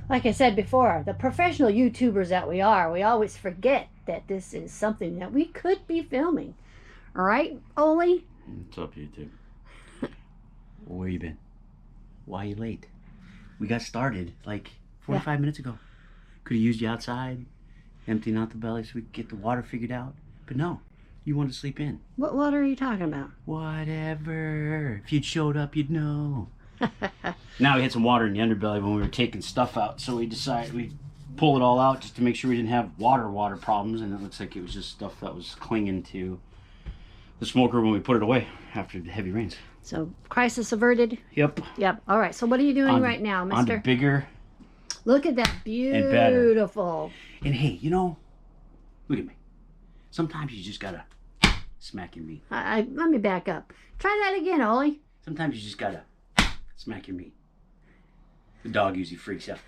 Like I said before, the professional YouTubers that we are, we always forget that this is something that we could be filming. All right, Oli? What's up, YouTube? Where you been? Why you late? We got started like 45 minutes ago. Could have used you outside, emptying out the belly so we could get the water figured out. But no, you wanted to sleep in. What water are you talking about? Whatever. If you'd showed up, you'd know. Now we had some water in the underbelly when we were taking stuff out, so we decided we'd pull it all out just to make sure we didn't have water problems, and it looks like it was just stuff that was clinging to the smoker when we put it away after the heavy rains. So, crisis averted? Yep. Yep. All right, so what are you doing right now, mister? On to bigger. Look at that, beautiful. And hey, you know, look at me. Sometimes you just gotta smack your meat. Let me back up. Try that again, Oli. Sometimes you just gotta smack your meat. The dog usually freaks out.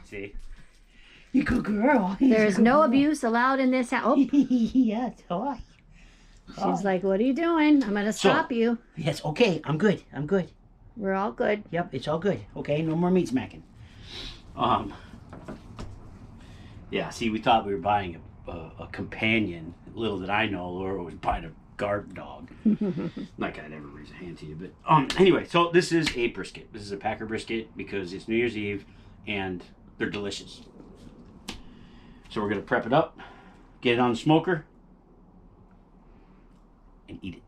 See? You good girl. There's no abuse allowed in this house. Oh. Yes, toy. She's like, what are you doing? I'm going to stop you. Yes, okay. I'm good. We're all good. Yep, it's all good. Okay, no more meat smacking. Yeah, see, we thought we were buying a companion. Little did I know Laura was buying a guard dog. Like I'd ever raise a hand to you, but anyway, so this is a brisket. This is a Packer brisket because it's New Year's Eve and they're delicious. So we're gonna prep it up, get it on the smoker, and eat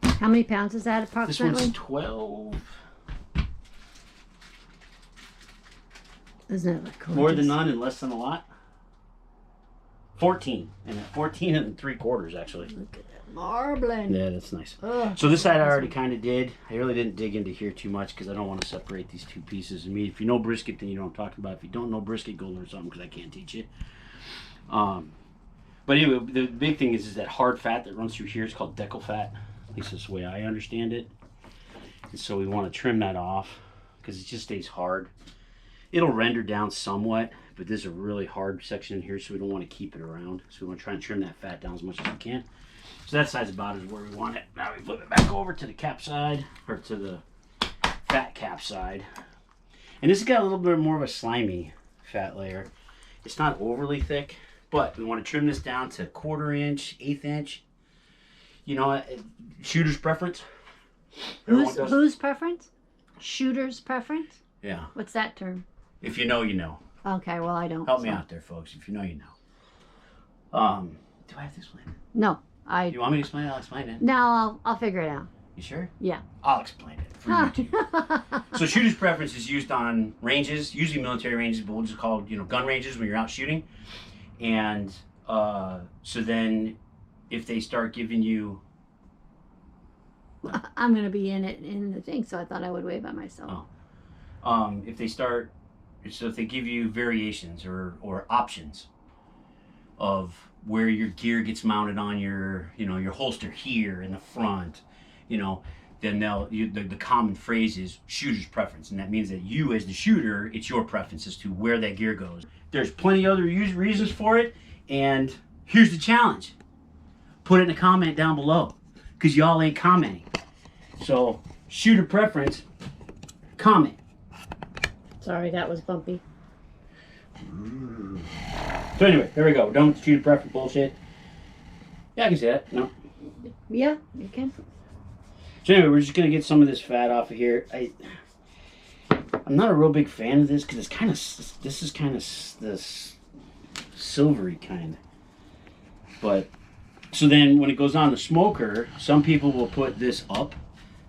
it. How many pounds is that approximately? This one's 12. Isn't it like gorgeous? More than none and less than a lot. 14. And 14 and 3/4 actually. Look at that marbling. Yeah, that's nice. Ugh. So this side I already kind of did. I really didn't dig into here too much because I don't want to separate these two pieces of meat. If you know brisket, then you know what I'm talking about. If you don't know brisket, go learn something because I can't teach you. But anyway, the big thing is that hard fat that runs through here is called decal fat. At least that's the way I understand it. And so we want to trim that off because it just stays hard. It'll render down somewhat, but this is a really hard section in here, so we don't want to keep it around. So we want to try and trim that fat down as much as we can. So that side's about as where we want it. Now we flip it back over to the cap side, or to the fat cap side. And this has got a little bit more of a slimy fat layer. It's not overly thick, but we want to trim this down to 1/4 inch, 1/8 inch. You know, shooter's preference. Whose preference? Shooter's preference? Yeah. What's that term? If you know, you know. Okay, well, I don't. Help me out there, folks. If you know, you know. Do I have to explain it? No, You want me to explain it? I'll explain it. No, I'll figure it out. You sure? Yeah. I'll explain it for YouTube. So shooter's preference is used on ranges, usually military ranges, but we'll just call it, gun ranges when you're out shooting. And so then if they start giving you... I'm going to be in the thing, so I thought I would wave at myself. Oh. If they give you variations or options of where your gear gets mounted on your holster here in the front, then the common phrase is shooter's preference, and that means that you as the shooter, it's your preference as to where that gear goes. There's plenty other reasons for it, and here's the challenge. Put it in a comment down below, because y'all ain't commenting. So, shooter preference, comment. Sorry, that was bumpy. So anyway, there we go. Done with the shooter preference bullshit. Yeah, I can see that. No. Yeah, you can. So anyway, we're just gonna get some of this fat off of here. I'm not a real big fan of this because this is kind of this silvery kind. But so then when it goes on the smoker, some people will put this up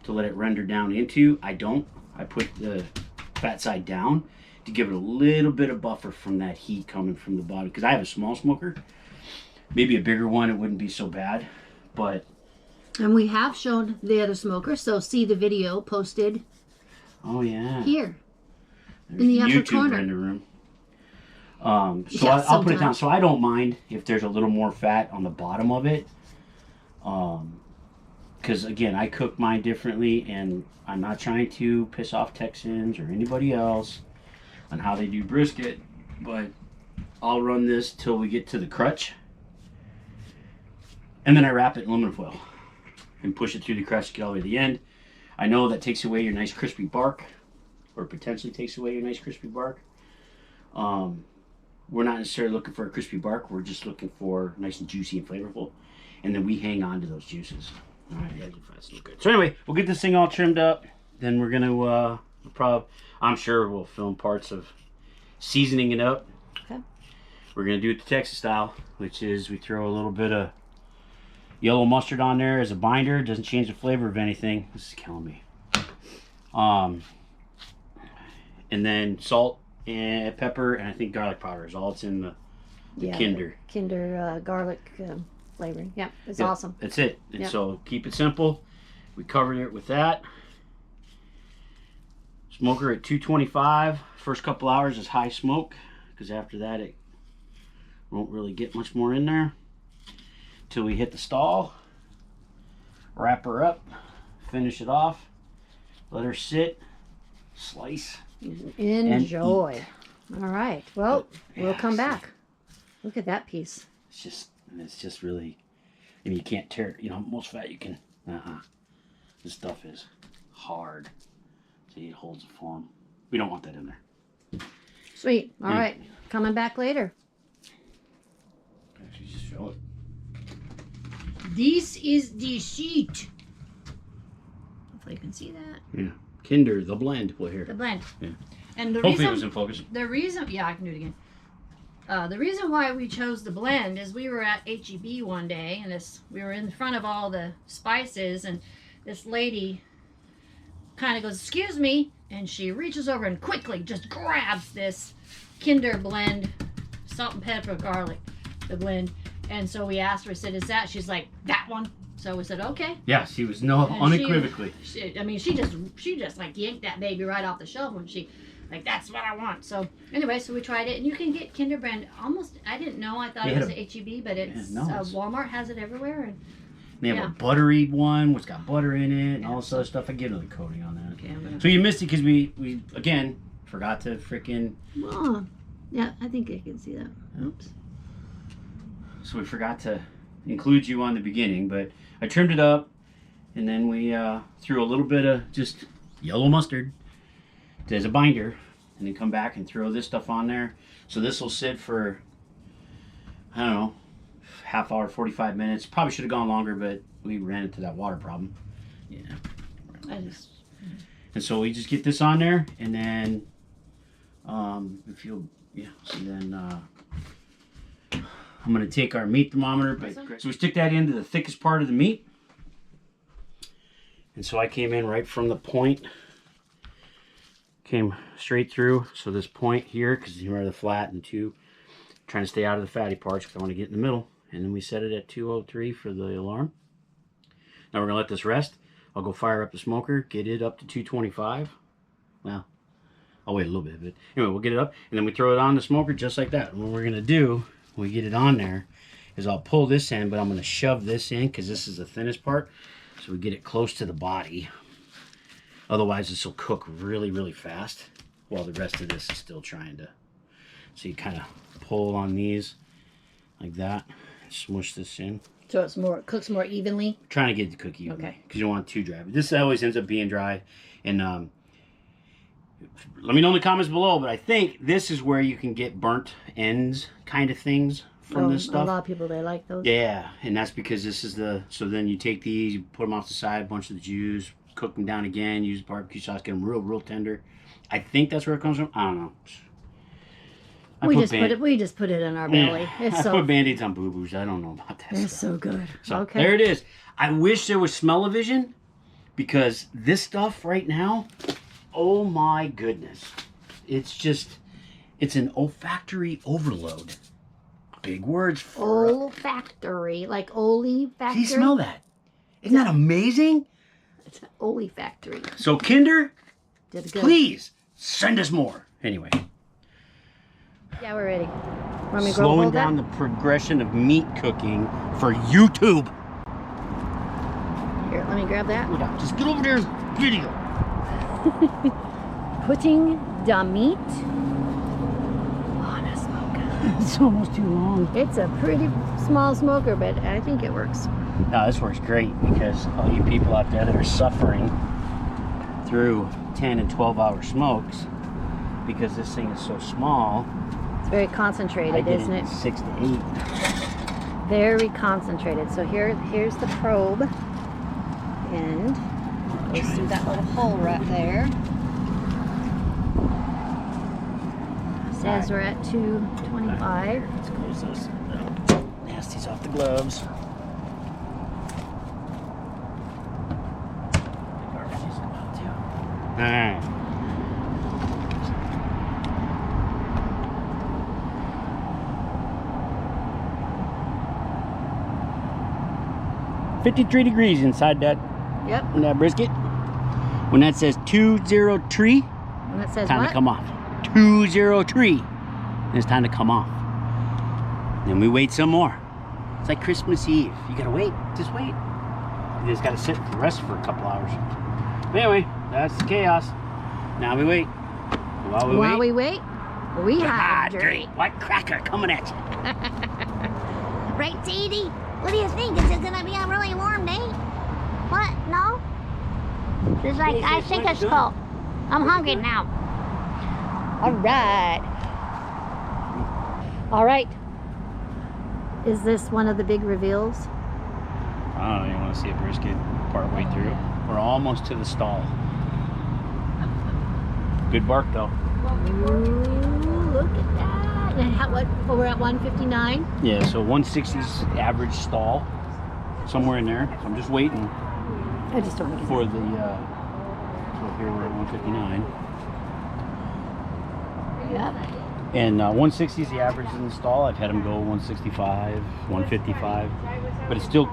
to let it render down into. I don't. I put the fat side down to give it a little bit of buffer from that heat coming from the bottom, because I have a small smoker. Maybe a bigger one, it wouldn't be so bad, but... And we have shown the other smoker, so see the video posted. Oh yeah. Here. There's in the upper YouTube corner. render room. So Yeah, I'll put it down. So I don't mind if there's a little more fat on the bottom of it. Because again, I cook mine differently, and I'm not trying to piss off Texans or anybody else on how they do brisket, but I'll run this till we get to the crutch, and then I wrap it in aluminum foil and push it through the crutch to get all the way to the end. I know that takes away your nice crispy bark, or potentially takes away your nice crispy bark, We're not necessarily looking for a crispy bark. We're just looking for nice and juicy and flavorful. And then we hang on to those juices. All right, that's good. So anyway, we'll get this thing all trimmed up. Then we're gonna I'm sure we'll film parts of seasoning it up. Okay. We're gonna do it the Texas style, which is we throw a little bit of yellow mustard on there as a binder. It doesn't change the flavor of anything. This is killing me. And then salt and pepper, and I think garlic powder is all it's in the Kinder. Kinder garlic flavoring. Yeah, it's awesome. That's it. And so keep it simple. We covered it with that. Smoker at 225. First couple hours is high smoke, because after that it won't really get much more in there. Till we hit the stall. Wrap her up. Finish it off. Let her sit. Slice. Enjoy. All right. Well, we'll come back. Look at that piece. It's just really, and you can't tear it. You know, most fat you can. This stuff is hard. See, it holds the form. We don't want that in there. Sweet. All right. Coming back later. Actually, just show it. This is the sheet. Hopefully you can see that. Yeah. Kinder, the blend. Well, here. The blend. Yeah. And the Hopefully it was in focus. The reason, yeah, I can do it again. The reason why we chose the blend is we were at HEB one day, and we were in front of all the spices, and this lady kind of goes, "Excuse me," and she reaches over and quickly just grabs this Kinder blend, salt and pepper, garlic, the blend. And so we asked her, we said, "Is that?" She's like, "That one." So we said, "Okay." Yeah, she was unequivocally. She just like yanked that baby right off the shelf when she, like, "That's what I want." So anyway, so we tried it, and you can get Kinder brand almost. I didn't know. I thought it was HEB, but it's Walmart has it everywhere, and they have a buttery one, which got butter in it, and all this other stuff. I get another coating on that. Okay, so you missed it because we again forgot to freaking. Oh, yeah, I think I can see that. Oops. So we forgot to include you on the beginning, but I trimmed it up, and then we threw a little bit of just yellow mustard as a binder, and then come back and throw this stuff on there. So this will sit for, I don't know, half hour, 45 minutes. Probably should have gone longer, but we ran into that water problem. Yeah. And so we just get this on there, and then if you'll, so then I'm going to take our meat thermometer. So we stick that into the thickest part of the meat. And so I came in right from the point. Came straight through. So this point here, because here are the flat, and trying to stay out of the fatty parts because I want to get in the middle. And then we set it at 203 for the alarm. Now we're going to let this rest. I'll go fire up the smoker, get it up to 225. Well, I'll wait a little bit. But anyway, we'll get it up, and then we throw it on the smoker just like that. And what we're going to do when we get it on there is I'll pull this in, but I'm going to shove this in because this is the thinnest part. So we get it close to the body. Otherwise, this will cook really, really fast while the rest of this is still trying to. So you kind of pull on these like that, and smush this in. So it cooks more evenly? Trying to get it to cook evenly. Okay. Because you don't want it too dry. But this always ends up being dry. And let me know in the comments below, but I think this is where you can get burnt ends kind of things from this stuff. A lot of people, they like those. Yeah, and that's because this is so then you take these, you put them off the side, a bunch of the juice, cook them down again, use barbecue sauce, get them real, real tender. I think that's where it comes from. I don't know. We just put it in our belly. I put Band-Aids on boo-boos. I don't know about that It's stuff. so good. So okay. There it is. I wish there was smell-o-vision, because this stuff right now, oh my goodness. It's an olfactory overload. Big words for olfactory, like OLIE factory. Do you smell that? Isn't that amazing? It's an OLIE factory. So Kinder, Did good. Please send us more. Anyway. Yeah, we're ready. Want me to Slowing down the progression of meat cooking for YouTube. Here, let me grab that. Just get over there and video. Putting the meat on a smoker. It's almost too long. It's a pretty small smoker, but I think it works. No, this works great because all you people out there that are suffering through 10 and 12 hour smokes because this thing is so small, It's very concentrated, isn't it? 6 to 8. Very concentrated. So here's the probe, and it goes through that little hole right there. Says we're at 225. Let's close those nasties off the gloves. All right. $53 degrees inside that brisket. When that says 203, When that says time what? to come off. 203. And it's time to come off. Then we wait some more. It's like Christmas Eve. You gotta wait. Just wait. You just gotta sit and rest for a couple hours. But anyway, that's the chaos. Now we wait. While we wait, we hydrate. White cracker coming at you. Right, Sadie? What do you think? Is it gonna be a really warm day? What? No? She's like, I think it's cold. I'm hungry now. All right. All right. Is this one of the big reveals? I don't know. You want to see a brisket part way through? We're almost to the stall. Good bark though. Ooh, look at that. And what, we're at 159? Yeah, so 160's average stall. Somewhere in there. So I'm just waiting I just don't want to for the, so here we're at 159. Yep. And 160 is the average in the stall. I've had them go 165, 155, but it's still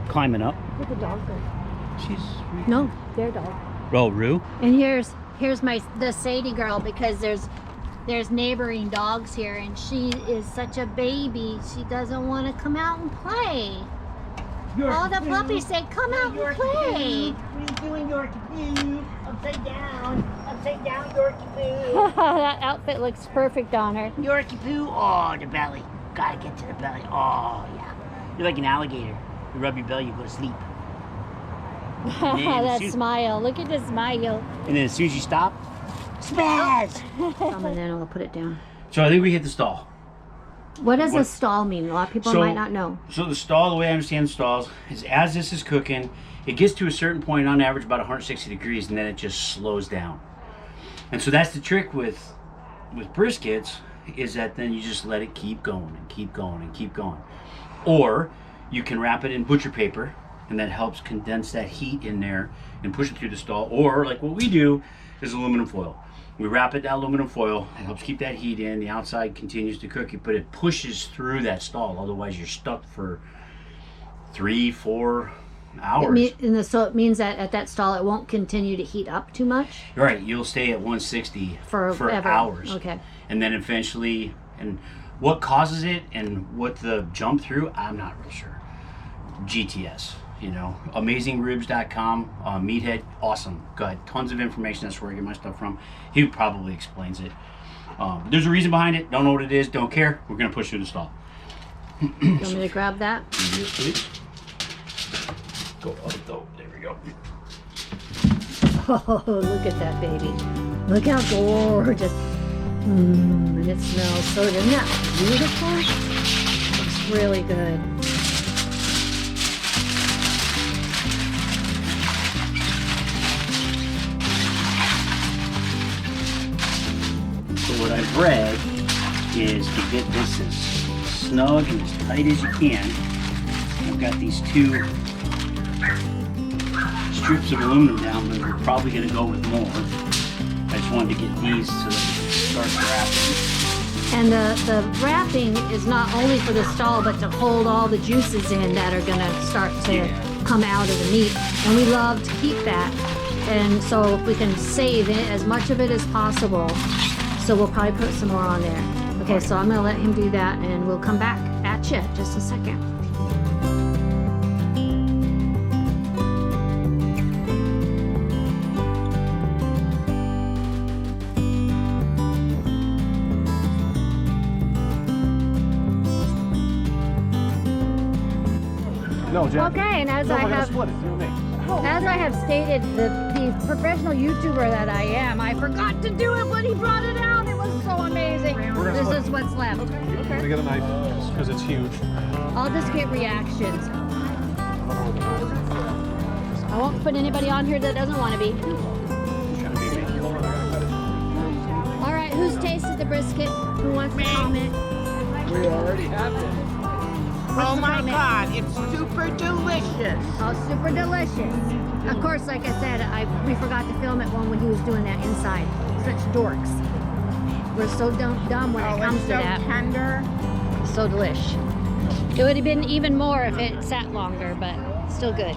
climbing up. Where'd the dog go? She's No, their dog. oh, Rue. And here's the Sadie girl, because there's neighboring dogs here, and she is such a baby. She doesn't want to come out and play. All the puppies say, come out and play. What are you doing, Yorkie Poo? Upside down, Yorkie Poo. That outfit looks perfect on her. Yorkie Poo, oh, the belly. Gotta get to the belly. Oh, yeah. You're like an alligator. You rub your belly, you go to sleep. That smile. Look at the smile. And then as soon as you stop, Spaz! And then I'll put it down. so I think we hit the stall. What does a stall mean? A lot of people might not know. So the stall, the way I understand the stalls, is as this is cooking, it gets to a certain point, on average about 160 degrees, and then it just slows down. And so that's the trick with briskets, is that then you just let it keep going and keep going and keep going. Or you can wrap it in butcher paper, and that helps condense that heat in there and push it through the stall. Or like what we do is aluminum foil. We wrap it in aluminum foil. It helps keep that heat in. The outside continues to cook it, but it pushes through that stall. Otherwise, you're stuck for 3-4 hours. So it means that at that stall, it won't continue to heat up too much? Right. You'll stay at 160 for Forever. hours. Okay. And then eventually, and what causes it and what the jump through, I'm not real sure. GTS. You know, AmazingRibs.com, Meathead, awesome. Got tons of information. That's where I get my stuff from. He probably explains it. But there's a reason behind it. Don't know what it is. Don't care. We're going to push through the stall. You want me to grab that? Yes, please. Go up, though. There we go. Oh, look at that baby. Look how gorgeous. And it smells so good. Isn't that beautiful? Looks really good. What I've read is to get this as snug and as tight as you can. I've got these 2 strips of aluminum down, but we're probably going to go with more. I just wanted to get these so that we can start wrapping. And the wrapping is not only for the stall, but to hold all the juices in that are going to start to come out of the meat. And we love to keep that. And so if we can save it, as much of it as possible. So we'll probably put some more on there. Okay, so I'm going to let him do that, and we'll come back at you in just a second. No, Jack. Okay, and as I have stated, the professional YouTuber that I am, I forgot to do it when he brought it out. It was so amazing. We're gonna This is what's left. I'm gonna get a knife because it's huge. I'll just get reactions. I won't put anybody on here that doesn't want to be. All right, who's tasted the brisket? Who wants to comment? We already have it. What's Oh the my comment? God, it's super delicious. Oh, super delicious. Of course, like I said, we forgot to film it when he was doing that inside. Such dorks. We're so dumb when it comes it's to so that. tender. So delish. It would have been even more if it sat longer, but still good.